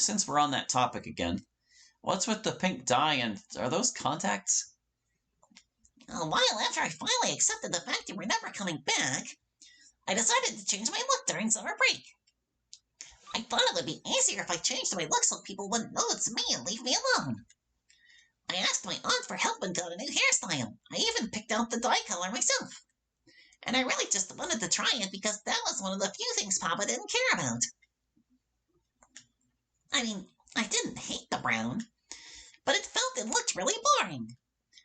since we're on that topic again, what's with the pink dye and are those contacts? A while after I finally accepted the fact you were never coming back, I decided to change my look during summer break. I thought it would be easier if I changed my look so people wouldn't know it's me and leave me alone. I asked my aunt for help and got a new hairstyle. I even picked out the dye color myself. And I really just wanted to try it because that was one of the few things Papa didn't care about. I mean, I didn't hate the brown, but it felt it looked really boring.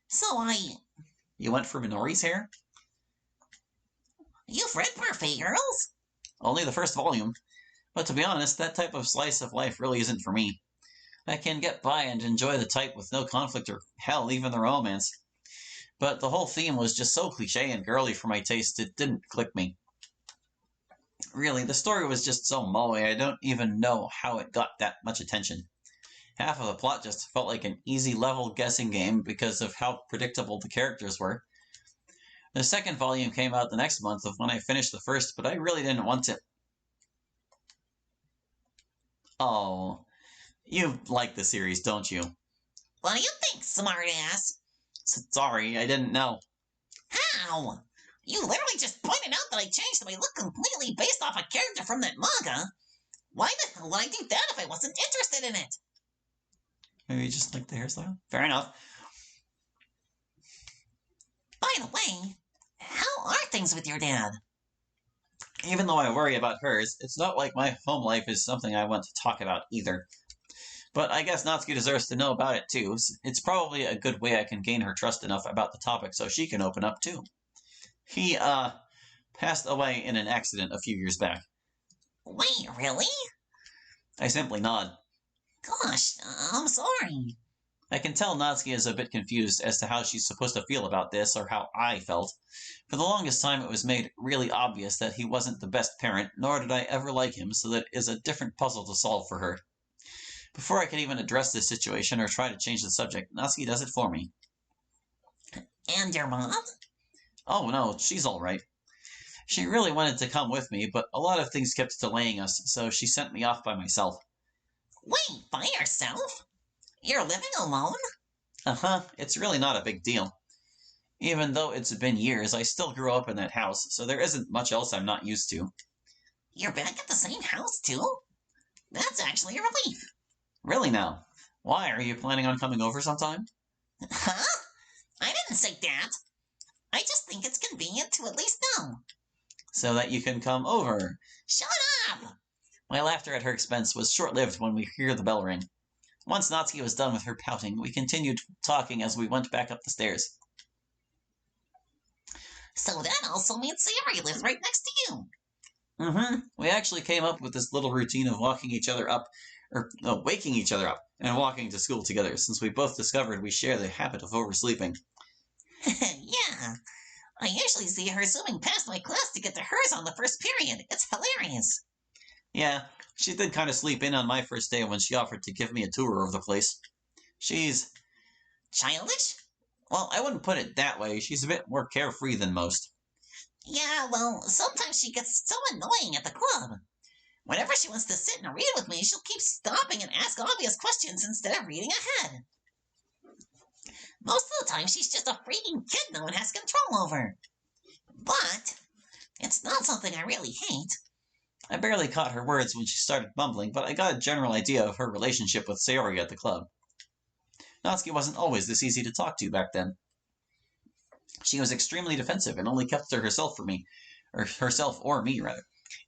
So You went for Minori's hair? You've read Parfait Girls? Only the first volume. But to be honest, that type of slice of life really isn't for me. I can get by and enjoy the type with no conflict or, hell, even the romance. But the whole theme was just so cliché and girly for my taste, it didn't click me. Really, the story was just so moe, I don't even know how it got that much attention. Half of the plot just felt like an easy level guessing game because of how predictable the characters were. The second volume came out the next month of when I finished the first, but I really didn't want to. Oh, you like the series, don't you? What do you think, smartass? Sorry, I didn't know. How? You literally just pointed out that I changed my look completely based off a character from that manga. Why the hell would I do that if I wasn't interested in it? Maybe you just like the hairstyle? Fair enough. By the way, how are things with your dad? Even though I worry about hers, it's not like my home life is something I want to talk about either. But I guess Natsuki deserves to know about it too. It's probably a good way I can gain her trust enough about the topic so she can open up too. He, passed away in an accident a few years back. Wait, really? I simply nod. Gosh, I'm sorry. I can tell Natsuki is a bit confused as to how she's supposed to feel about this or how I felt. For the longest time it was made really obvious that he wasn't the best parent, nor did I ever like him, so that is a different puzzle to solve for her. Before I could even address this situation or try to change the subject, Natsuki does it for me. And your mom? Oh no, she's alright. She really wanted to come with me, but a lot of things kept delaying us, so she sent me off by myself. Wait, by yourself? You're living alone? Uh-huh, it's really not a big deal. Even though it's been years, I still grew up in that house, so there isn't much else I'm not used to. You're back at the same house, too? That's actually a relief. Really now? Why, are you planning on coming over sometime? Huh? I didn't say that. I just think it's convenient to at least know. So that you can come over. Shut up! My laughter at her expense was short-lived when we hear the bell ring. Once Natsuki was done with her pouting, we continued talking as we went back up the stairs. So that also means Sayori lives right next to you. Mm-hmm. We actually came up with this little routine of waking each other up, and walking to school together, since we both discovered we share the habit of oversleeping. Yeah. I usually see her zooming past my class to get to hers on the first period. It's hilarious. Yeah, she did kind of sleep in on my first day when she offered to give me a tour of the place. She's... childish? Well, I wouldn't put it that way. She's a bit more carefree than most. Yeah, well, sometimes she gets so annoying at the club. Whenever she wants to sit and read with me, she'll keep stopping and ask obvious questions instead of reading ahead. Most of the time, she's just a freaking kid no one has control over. But it's not something I really hate. I barely caught her words when she started mumbling, but I got a general idea of her relationship with Sayori at the club. Natsuki wasn't always this easy to talk to back then. She was extremely defensive and only kept to herself or me.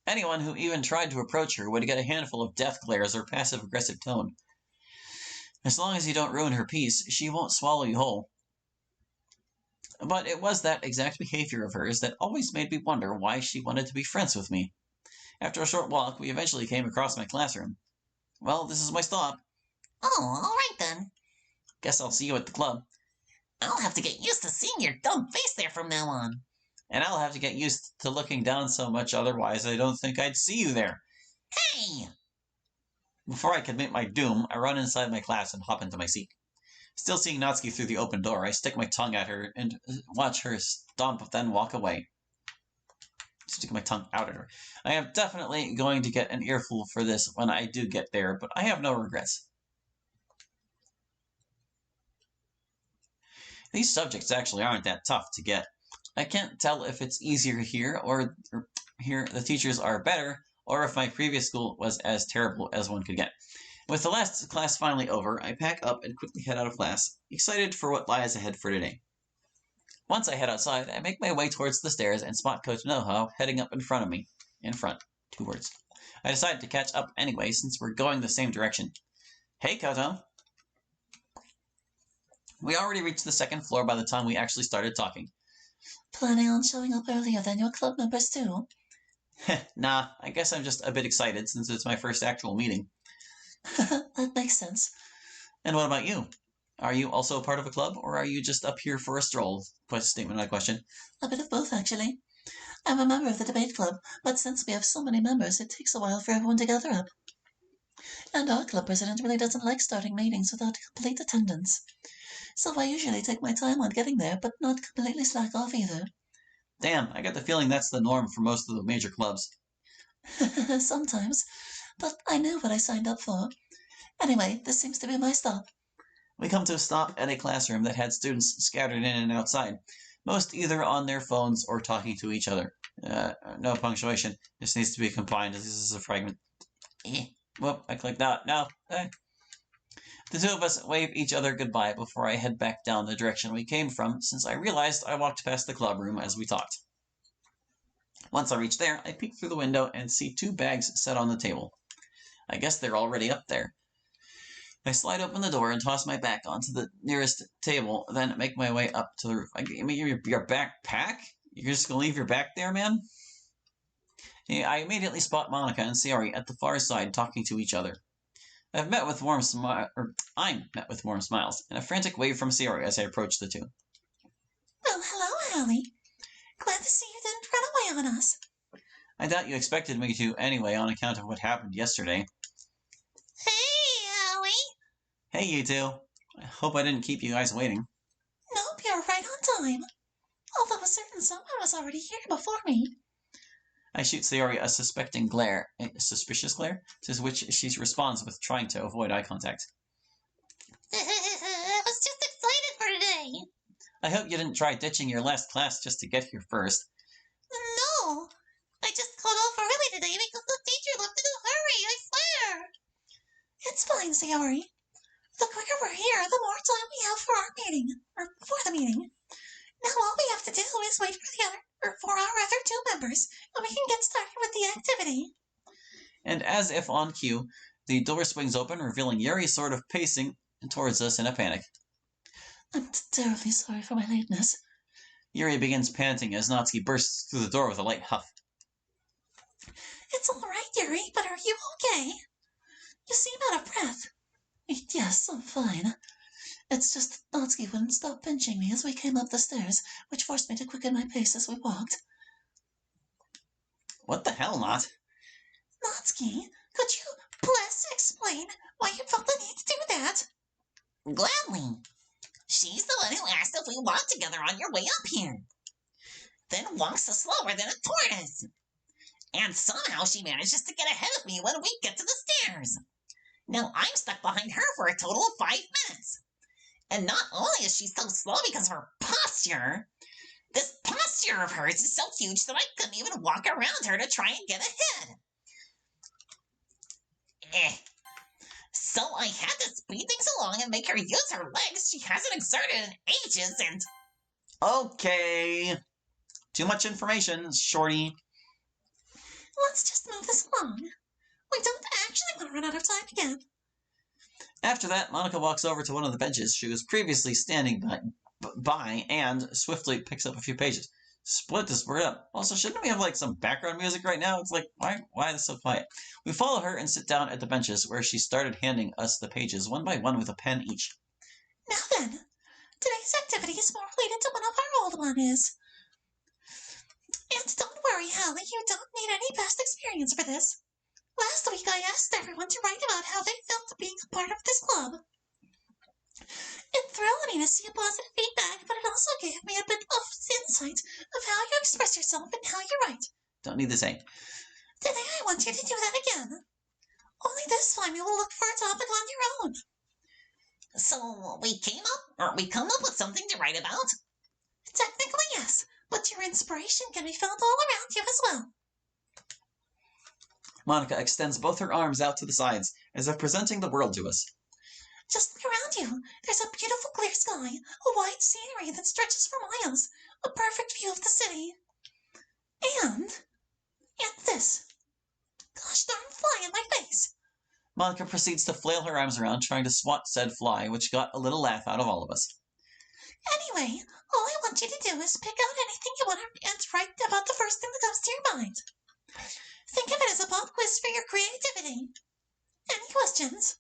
Anyone who even tried to approach her would get a handful of death glares or passive-aggressive tone. As long as you don't ruin her peace, she won't swallow you whole. But it was that exact behavior of hers that always made me wonder why she wanted to be friends with me. After a short walk, we eventually came across my classroom. Well, this is my stop. Oh, alright then. Guess I'll see you at the club. I'll have to get used to seeing your dumb face there from now on. And I'll have to get used to looking down so much, otherwise I don't think I'd see you there. Hey! Before I could meet my doom, I run inside my class and hop into my seat. Still seeing Natsuki through the open door, I stick my tongue at her and watch her stomp, then walk away. Stick my tongue out at her. I am definitely going to get an earful for this when I do get there, but I have no regrets. These subjects actually aren't that tough to get. I can't tell if it's easier here or here the teachers are better, or if my previous school was as terrible as one could get. With the last class finally over, I pack up and quickly head out of class, excited for what lies ahead for today. Once I head outside, I make my way towards the stairs and spot Coach Noho heading up in front of me. In front. 2 words. I decide to catch up anyway since we're going the same direction. Hey, Koto. We already reached the 2nd floor by the time we actually started talking. Planning on showing up earlier than your club members too? Nah, I guess I'm just a bit excited since it's my first actual meeting. That makes sense. And what about you? Are you also part of a club, or are you just up here for a stroll? Statement, not question. A bit of both, actually. I'm a member of the debate club, but since we have so many members, it takes a while for everyone to gather up. And our club president really doesn't like starting meetings without complete attendance. So I usually take my time on getting there, but not completely slack off either. Damn, I get the feeling that's the norm for most of the major clubs. Sometimes, but I knew what I signed up for. Anyway, this seems to be my stop. We come to a stop at a classroom that had students scattered in and outside, most either on their phones or talking to each other. No punctuation. This needs to be combined. This is a fragment. Whoop, I clicked out. No. The two of us wave each other goodbye before I head back down the direction we came from, since I realized I walked past the club room as we talked. Once I reach there, I peek through the window and see 2 bags set on the table. I guess they're already up there. I slide open the door and toss my back onto the nearest table, then make my way up to the roof. I mean, your backpack? You're just gonna leave your back there, man? I immediately spot Monica and Sayori at the far side talking to each other. I'm met with warm smiles and a frantic wave from Sayori as I approach the two. Well, hello, Allie. Glad to see you didn't run away on us. I doubt you expected me to anyway on account of what happened yesterday. Hey, Allie. Hey, you two. I hope I didn't keep you guys waiting. Nope, you're right on time. Although a certain someone was already here before me. I shoot Sayori a suspicious glare, to which she responds with trying to avoid eye contact. I was just excited for today. I hope you didn't try ditching your last class just to get here first. No, I just called off early today because the teacher left in a hurry, I swear. It's fine, Sayori. The quicker we're here, the more time we have for our meeting, or for the meeting. Now all we have to do is wait for our other 2 members, and we can get started with the activity. And as if on cue, the door swings open, revealing Yuri sort of pacing towards us in a panic. I'm terribly sorry for my lateness. Yuri begins panting as Natsuki bursts through the door with a light huff. It's all right, Yuri, but are you okay? You seem out of breath. Yes, I'm fine. It's just that Natsuki wouldn't stop pinching me as we came up the stairs, which forced me to quicken my pace as we walked. What the hell, Nat? Natsuki, could you please explain why you felt the need to do that? Gladly. She's the one who asked if we walked together on your way up here. Then walks slower than a tortoise. And somehow she manages to get ahead of me when we get to the stairs. Now I'm stuck behind her for a total of 5 minutes. And not only is she so slow because of her posture, this posture of hers is so huge that I couldn't even walk around her to try and get ahead. So I had to speed things along and make her use her legs she hasn't exerted in ages and... Okay. Too much information, shorty. Let's just move this along. We don't actually want to run out of time again. After that, Monica walks over to one of the benches she was previously standing by and swiftly picks up a few pages. Split this word up. Also, shouldn't we have like some background music right now? It's like, why is this so quiet? We follow her and sit down at the benches where she started handing us the pages one by one with a pen each. Now then, today's activity is more related to one of our old ones. And don't worry, Hallie, you don't need any past experience for this. Last week I asked everyone to write about how they felt being a part of this club. It thrilled me to see a positive feedback, but it also gave me a bit of insight of how you express yourself and how you write. Don't need to say. Today I want you to do that again. Only this time you will look for a topic on your own. So we come up with something to write about? Technically, yes, but your inspiration can be found all around you as well. Monica extends both her arms out to the sides, as if presenting the world to us. Just look around you. There's a beautiful clear sky, a wide scenery that stretches for miles, a perfect view of the city. And this. Gosh darn fly in my face. Monica proceeds to flail her arms around, trying to swat said fly, which got a little laugh out of all of us. Anyway, all I want you to do is pick out anything you want and write about the first thing that comes to your mind. Think of it as a pop quiz for your creativity. Any questions?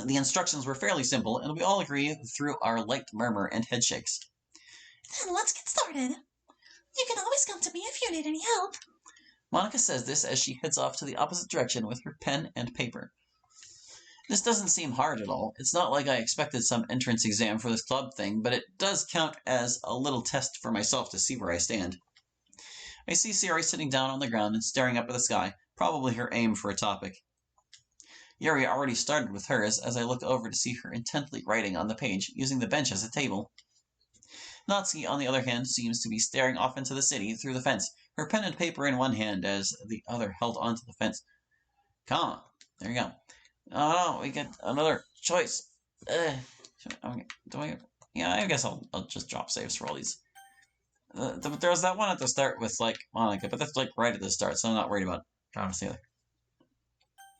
The instructions were fairly simple, and we all agree through our light murmur and head shakes. Then let's get started. You can always come to me if you need any help. Monica says this as she heads off to the opposite direction with her pen and paper. This doesn't seem hard at all. It's not like I expected some entrance exam for this club thing, but it does count as a little test for myself to see where I stand. I see Siri sitting down on the ground and staring up at the sky, probably her aim for a topic. Yuri already started with hers as I look over to see her intently writing on the page, using the bench as a table. Natsuki, on the other hand, seems to be staring off into the city through the fence, her pen and paper in one hand as the other held onto the fence. Comma. There you go. Oh no, we get another choice. Yeah, I guess I'll just drop saves for all these. There was that one at the start with, like, Monica, but that's, like, right at the start, so I'm not worried about dropping the other.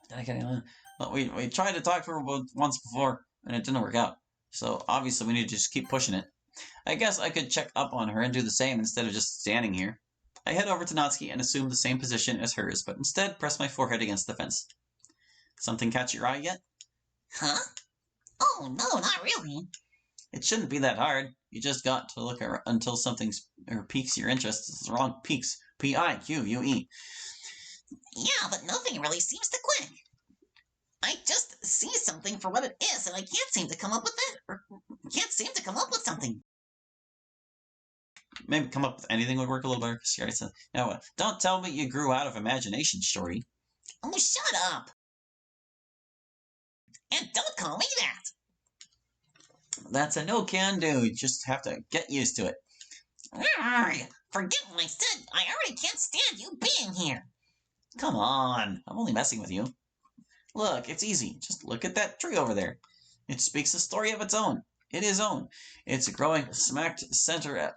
Did I get anyone? Well, we tried to talk to her once before, and it didn't work out. So, obviously, we need to just keep pushing it. I guess I could check up on her and do the same instead of just standing here. I head over to Natsuki and assume the same position as hers, but instead press my forehead against the fence. Something catch your eye yet? Huh? Oh, no, not really. It shouldn't be that hard. You just got to look until something piques your interest. It's wrong. Piques. P-I-Q-U-E. Yeah, but nothing really seems to click. I just see something for what it is, and I can't seem to come up with it. Or can't seem to come up with something. Maybe come up with anything would work a little better. She already said, no, don't tell me you grew out of imagination, Shorty. Oh, shut up. And don't call me that. That's a no can do. You just have to get used to it. Forget what I said. I already can't stand you being here. Come on. I'm only messing with you. Look, it's easy. Just look at that tree over there. It speaks a story of its own. It is own. It's a growing smacked center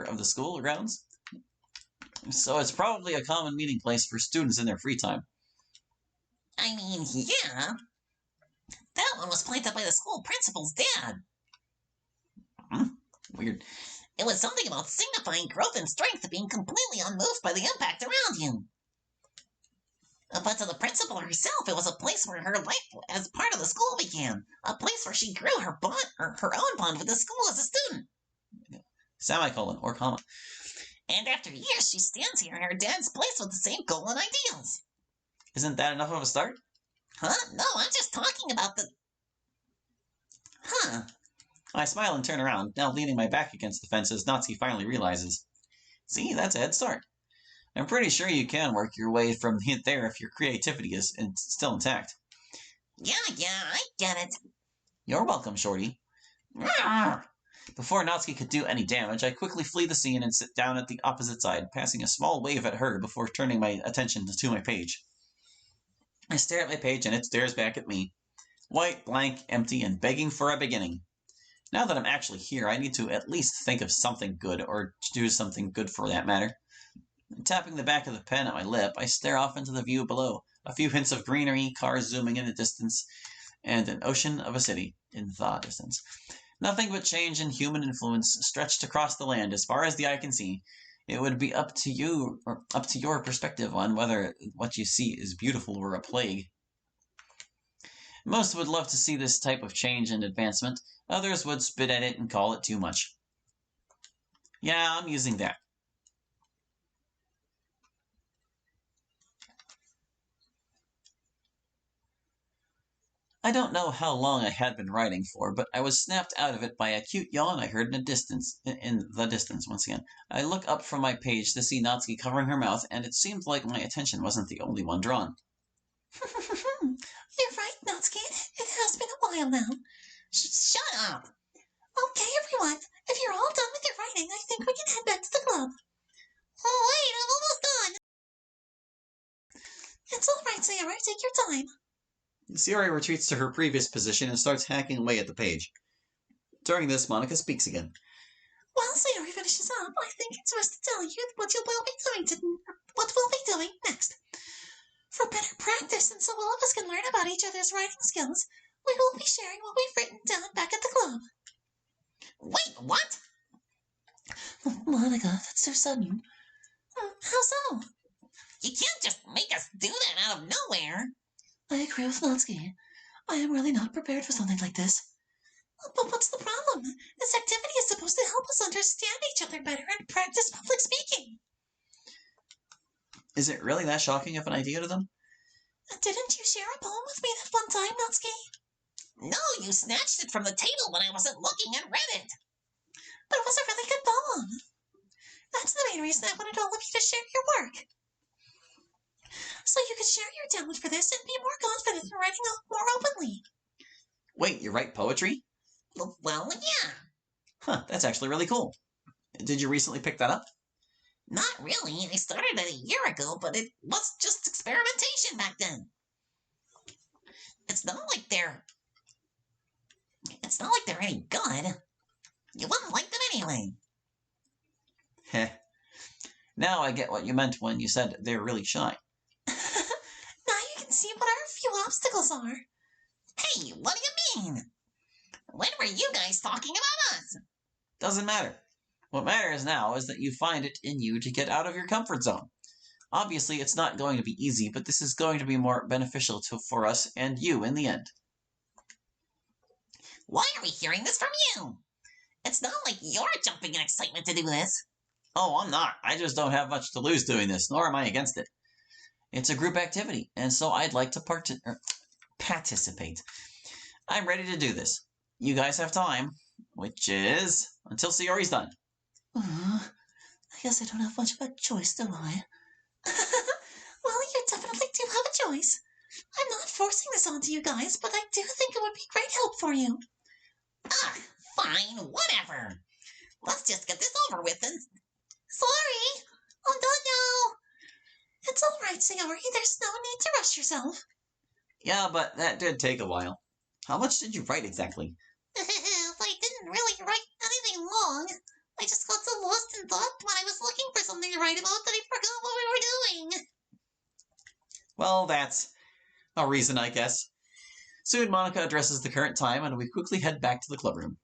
of the school grounds. So it's probably a common meeting place for students in their free time. I mean, yeah. That one was planted by the school principal's dad. Weird. It was something about signifying growth and strength, being completely unmoved by the impact around you. But to the principal herself, it was a place where her life as part of the school began. A place where she grew her own bond with the school as a student. Semicolon or comma. And after years, she stands here in her dad's place with the same goal and ideals. Isn't that enough of a start? Huh? No, I'm just talking about the... Huh. I smile and turn around, now leaning my back against the fence as Natsuki finally realizes. See, that's a head start. I'm pretty sure you can work your way from there if your creativity is still intact. Yeah, I get it. You're welcome, Shorty. Before Natsuki could do any damage, I quickly flee the scene and sit down at the opposite side, passing a small wave at her before turning my attention to my page. I stare at my page and it stares back at me. White, blank, empty, and begging for a beginning. Now that I'm actually here, I need to at least think of something good, or do something good for that matter. Tapping the back of the pen at my lip, I stare off into the view below. A few hints of greenery, cars zooming in the distance, and an ocean of a city in the distance. Nothing but change and human influence stretched across the land as far as the eye can see. It would be up to you, or up to your perspective on whether what you see is beautiful or a plague. Most would love to see this type of change and advancement. Others would spit at it and call it too much. Yeah, I'm using that. I don't know how long I had been writing for, but I was snapped out of it by a cute yawn I heard in the distance once again. I look up from my page to see Natsuki covering her mouth, and it seemed like my attention wasn't the only one drawn. You're right, Natsuki. It has been a while now. Shut up! Okay, everyone. If you're all done with your writing, I think we can head back to the club. Oh, wait, I'm almost done. It's all right, Sayori. Take your time. Sayori retreats to her previous position and starts hacking away at the page. During this, Monica speaks again. While Sayori finishes up, I think it's best to tell you what we'll be doing next. For better practice, and so all of us can learn about each other's writing skills, we will be sharing what we've written down back at the club. Wait, what? Monica, that's so sudden. How so? You can't just make us do that out of nowhere. I agree with Natsuki. I am really not prepared for something like this. But what's the problem? This activity is supposed to help us understand each other better and practice public speaking. Is it really that shocking of an idea to them? Didn't you share a poem with me that one time, Natsuki? No, you snatched it from the table when I wasn't looking and read it. But it was a really good poem. That's the main reason I wanted all of you to share your work. So you could share your talent for this and be more confident in writing more openly. Wait, you write poetry? Well, yeah. Huh, that's actually really cool. Did you recently pick that up? Not really. I started it a year ago, but it was just experimentation back then. It's not like they're any good. You wouldn't like them anyway. Heh. Now I get what you meant when you said they're really shy. Now you can see what our few obstacles are. Hey, what do you mean? When were you guys talking about us? Doesn't matter. What matters now is that you find it in you to get out of your comfort zone. Obviously, it's not going to be easy, but this is going to be more beneficial for us and you in the end. Why are we hearing this from you? It's not like you're jumping in excitement to do this. Oh, I'm not. I just don't have much to lose doing this, nor am I against it. It's a group activity, and so I'd like to participate. I'm ready to do this. You guys have time, which is until Sayori's done. I guess I don't have much of a choice, do I? Well, you definitely do have a choice. I'm not forcing this onto you guys, but I do think it would be great help for you. Fine, whatever. Let's just get this over with and... Sorry, I'm done now. It's all right, Sayori. There's no need to rush yourself. Yeah, but that did take a while. How much did you write exactly? I didn't really write anything long. I just got so lost in thought when I was looking for something to write about that I forgot what we were doing. Well, that's a reason, I guess. Soon Monica addresses the current time, and we quickly head back to the clubroom.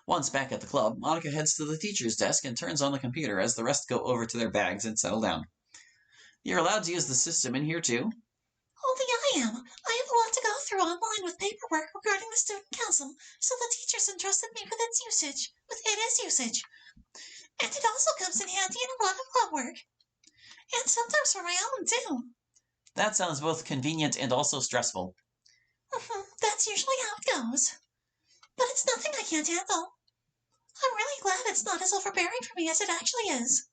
Once back at the club, Monica heads to the teacher's desk and turns on the computer as the rest go over to their bags and settle down. You're allowed to use the system in here too. Only I am. I have a lot to go through online with paperwork regarding the student council, so the teachers entrusted me with its usage. And it also comes in handy in a lot of club work. And sometimes for my own, too. That sounds both convenient and also stressful. That's usually how it goes. But it's nothing I can't handle. I'm really glad it's not as overbearing for me as it actually is.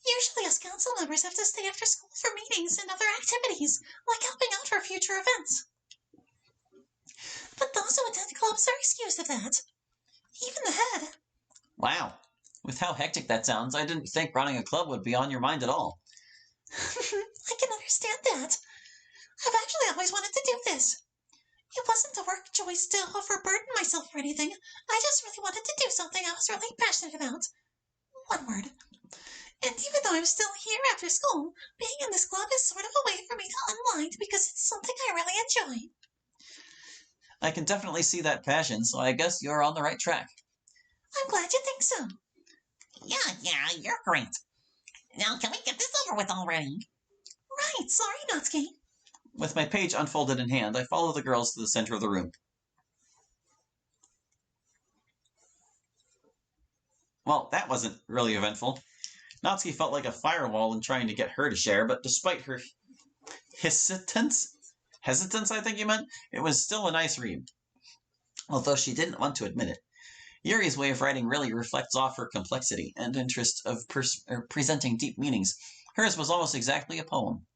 Usually us council members have to stay after school for meetings and other activities, like helping out for future events. But those who attend clubs are excused of that. Even the head. Wow. With how hectic that sounds, I didn't think running a club would be on your mind at all. I can understand that. I've actually always wanted to do this. It wasn't a work choice to overburden myself or anything. I just really wanted to do something I was really passionate about. One word. And even though I'm still here after school, being in this club is sort of a way for me to unwind because it's something I really enjoy. I can definitely see that passion, so I guess you're on the right track. I'm glad you think so. Yeah, you're great. Now can we get this over with already? Right, sorry, Natsuki. With my page unfolded in hand, I follow the girls to the center of the room. Well, that wasn't really eventful. Natsuki felt like a firewall in trying to get her to share, but despite her hesitance? Hesitance, I think you meant? It was still a nice read, although she didn't want to admit it. Yuri's way of writing really reflects off her complexity and interest of presenting deep meanings. Hers was almost exactly a poem.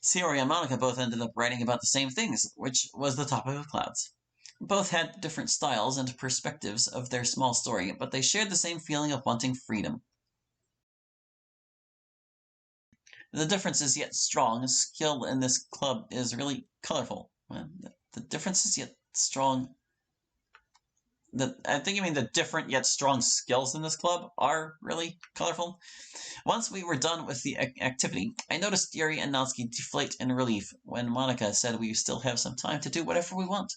Sayori and Monica both ended up writing about the same things, which was the topic of clouds. Both had different styles and perspectives of their small story, but they shared the same feeling of wanting freedom. The difference is yet strong. Skill in this club is really colorful. The difference is yet strong. I think you mean the different yet strong skills in this club are really colorful. Once we were done with the activity, I noticed Yuri and Natsuki deflate in relief when Monica said we still have some time to do whatever we want.